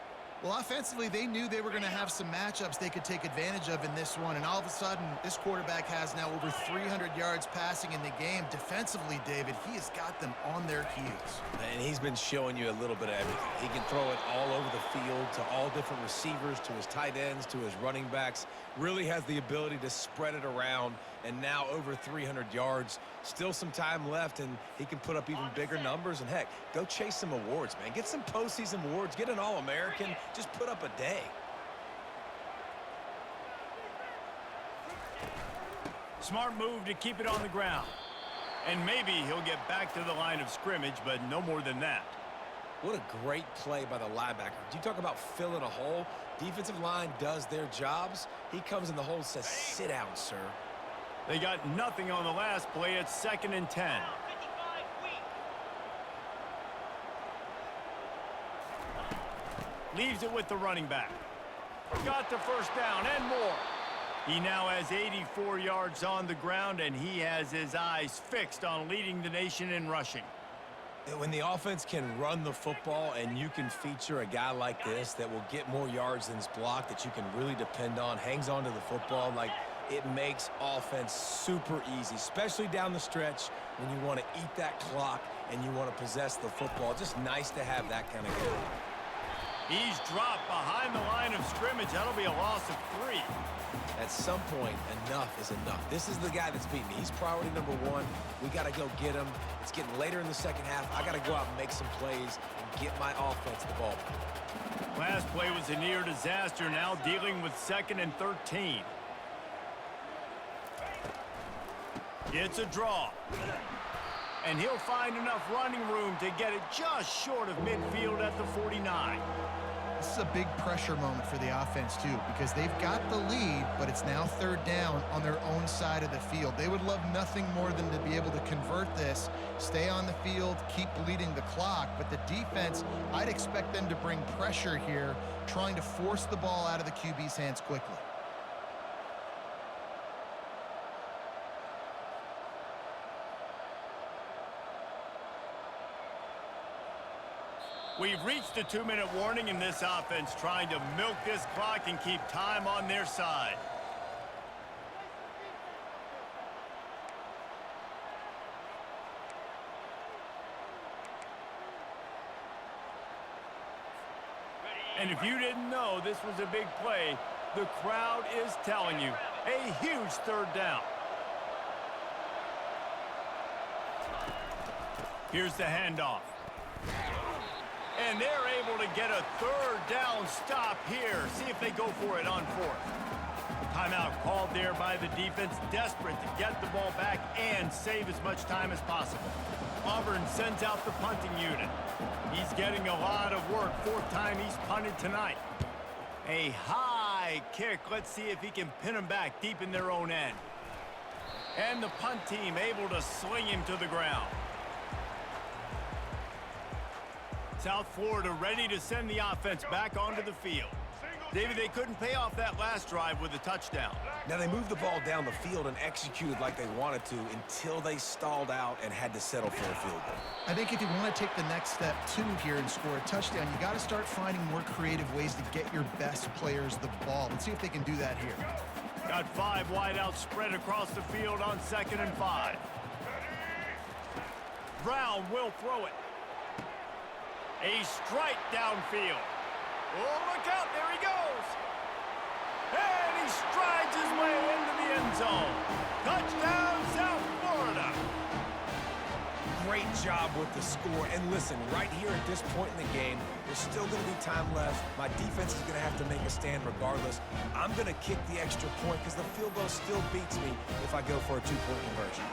Well, offensively, they knew they were going to have some matchups they could take advantage of in this one, and all of a sudden, this quarterback has now over 300 yards passing in the game. Defensively, David, he has got them on their heels. And he's been showing you a little bit of everything. He can throw it all over the field to all different receivers, to his tight ends, to his running backs. Really has the ability to spread it around, and now over 300 yards. Still some time left, and he can put up even bigger numbers. And, heck, go chase some awards, man. Get some postseason awards. Get an All-American. Just put up a day. Smart move to keep it on the ground. And maybe he'll get back to the line of scrimmage, but no more than that. What a great play by the linebacker. Do you talk about filling a hole? Defensive line does their jobs. He comes in the hole and says, sit down, sir. They got nothing on the last play. It's 2nd and 10. 55 weak. Leaves it with the running back. Got the first down and more. He now has 84 yards on the ground, and he has his eyes fixed on leading the nation in rushing. When the offense can run the football and you can feature a guy like this that will get more yards than's blocked, that you can really depend on, hangs on to the football, like, it makes offense super easy, especially down the stretch when you want to eat that clock and you want to possess the football. Just nice to have that kind of game. He's dropped behind the line of scrimmage. That'll be a loss of 3. At some point, enough is enough. This is the guy that's beating me. He's priority number 1. We got to go get him. It's getting later in the second half. I got to go out and make some plays and get my offense the ball. Last play was a near disaster. Now dealing with 2nd and 13. It's a draw. And he'll find enough running room to get it just short of midfield at the 49. This is a big pressure moment for the offense, too, because they've got the lead, but it's now 3rd down on their own side of the field. They would love nothing more than to be able to convert this, stay on the field, keep bleeding the clock. But the defense, I'd expect them to bring pressure here, trying to force the ball out of the QB's hands quickly. We've reached a 2-minute warning in this offense, trying to milk this clock and keep time on their side. And if you didn't know this was a big play, the crowd is telling you. A huge 3rd down. Here's the handoff. And they're able to get a 3rd down stop here. See if they go for it on 4th. Timeout called there by the defense, desperate to get the ball back and save as much time as possible. Auburn sends out the punting unit. He's getting a lot of work. 4th time he's punted tonight. A high kick. Let's see if he can pin him back deep in their own end. And the punt team able to sling him to the ground. South Florida ready to send the offense back onto the field. David, they couldn't pay off that last drive with a touchdown. Now, they moved the ball down the field and executed like they wanted to until they stalled out and had to settle for a field goal. I think if you want to take the next step, too, here and score a touchdown, you got to start finding more creative ways to get your best players the ball. Let's see if they can do that here. Got 5 wideouts spread across the field on 2nd and 5. Brown will throw it. A strike downfield. Oh, look out, there he goes. And he strides his way into the end zone. Touchdown, South Florida. Great job with the score. And listen, right here at this point in the game, there's still going to be time left. My defense is going to have to make a stand regardless. I'm going to kick the extra point because the field goal still beats me if I go for a 2-point conversion.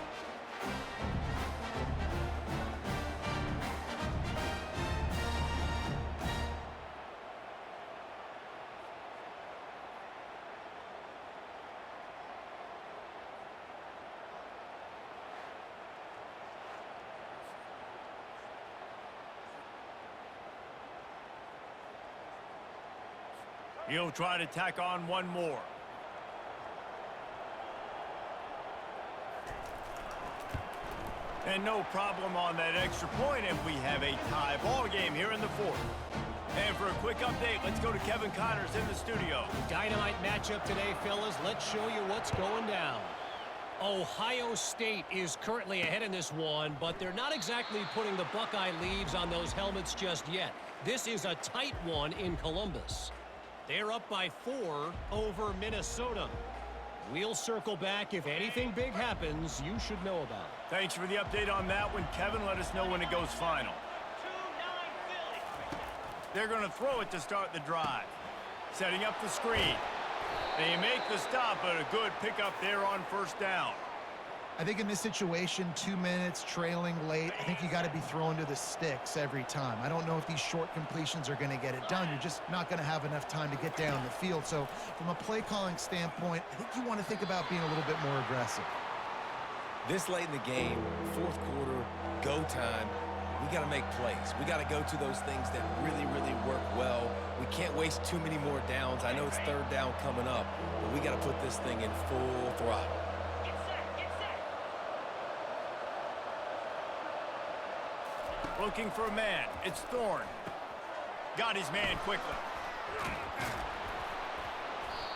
He'll try to tack on one more. And no problem on that extra point if we have a tie ball game here in the 4th. And for a quick update, let's go to Kevin Connors in the studio. Dynamite matchup today, fellas. Let's show you what's going down. Ohio State is currently ahead in this one, but they're not exactly putting the Buckeye leaves on those helmets just yet. This is a tight one in Columbus. They're up by 4 over Minnesota. We'll circle back. If anything big happens, you should know about it. Thanks for the update on that one, Kevin. Let us know when it goes final. 2-9 Philly. They're going to throw it to start the drive. Setting up the screen. They make the stop, but a good pickup there on 1st down. I think in this situation, 2 minutes, trailing late, I think you got to be thrown to the sticks every time. I don't know if these short completions are going to get it done. You're just not going to have enough time to get down the field. So from a play calling standpoint, I think you want to think about being a little bit more aggressive. This late in the game, 4th quarter, go time, we got to make plays. We got to go to those things that really, really work well. We can't waste too many more downs. I know it's 3rd down coming up, but we got to put this thing in full throttle. Get set, get set. Looking for a man. It's Thorne. Got his man quickly.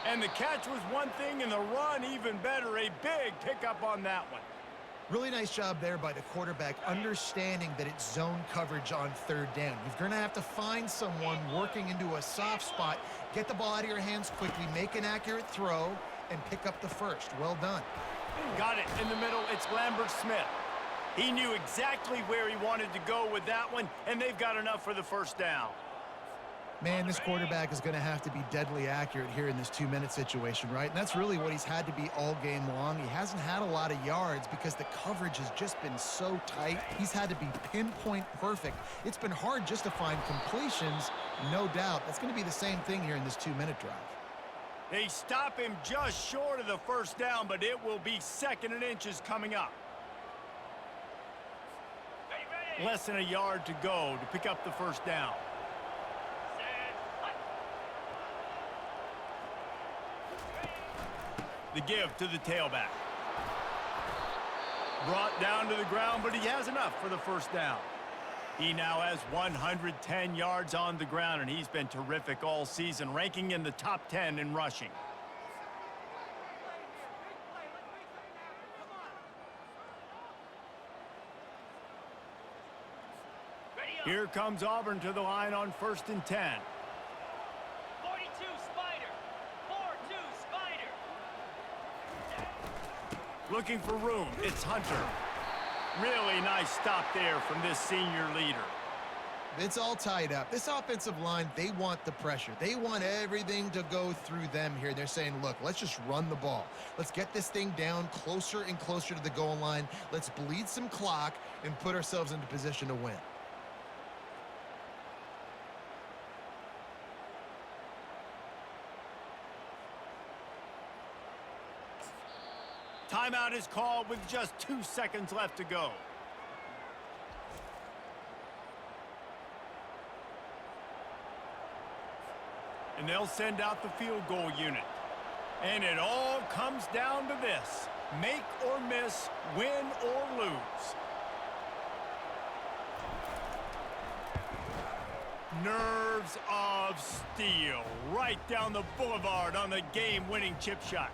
And the catch was one thing, and the run even better. A big pickup on that one. Really nice job there by the quarterback, understanding that it's zone coverage on 3rd down. You're going to have to find someone working into a soft spot, get the ball out of your hands quickly, make an accurate throw, and pick up the 1st. Well done. Got it in the middle. It's Lambert Smith. He knew exactly where he wanted to go with that one, and they've got enough for the 1st down. Man, this quarterback is going to have to be deadly accurate here in this 2-minute situation, right? And that's really what he's had to be all game long. He hasn't had a lot of yards because the coverage has just been so tight. He's had to be pinpoint perfect. It's been hard just to find completions, no doubt. That's going to be the same thing here in this 2-minute drive. They stop him just short of the 1st down, but it will be 2nd and inches coming up. Less than a yard to go to pick up the 1st down. The give to the tailback. Brought down to the ground, but he has enough for the 1st down. He now has 110 yards on the ground, and he's been terrific all season, ranking in the top 10 in rushing. Here comes Auburn to the line on 1st and 10. 42 Spider. 4-2 Spider. Looking for room. It's Hunter. Really nice stop there from this senior leader. It's all tied up. This offensive line, they want the pressure. They want everything to go through them here. They're saying, look, let's just run the ball. Let's get this thing down closer and closer to the goal line. Let's bleed some clock and put ourselves into position to win. Timeout is called with just 2 seconds left to go. And they'll send out the field goal unit. And it all comes down to this: make or miss, win or lose. Nerves of steel right down the boulevard on the game-winning chip shot.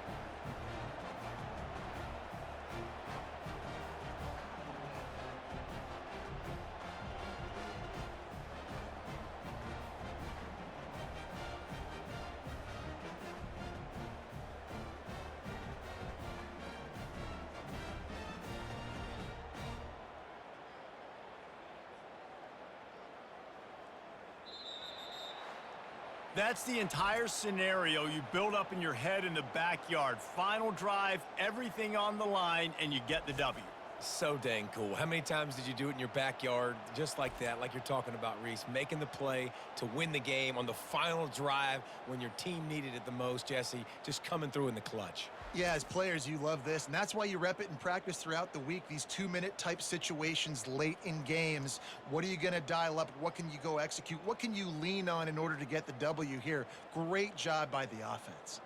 That's the entire scenario you build up in your head in the backyard. Final drive, everything on the line, and you get the W. So dang cool. How many times did you do it in your backyard just like that, like you're talking about, Reese, making the play to win the game on the final drive when your team needed it the most, Jesse, just coming through in the clutch. Yeah, as players, you love this, and that's why you rep it in practice throughout the week, these 2-minute type situations late in games. What are you going to dial up? What can you go execute? What can you lean on in order to get the W here? Great job by the offense.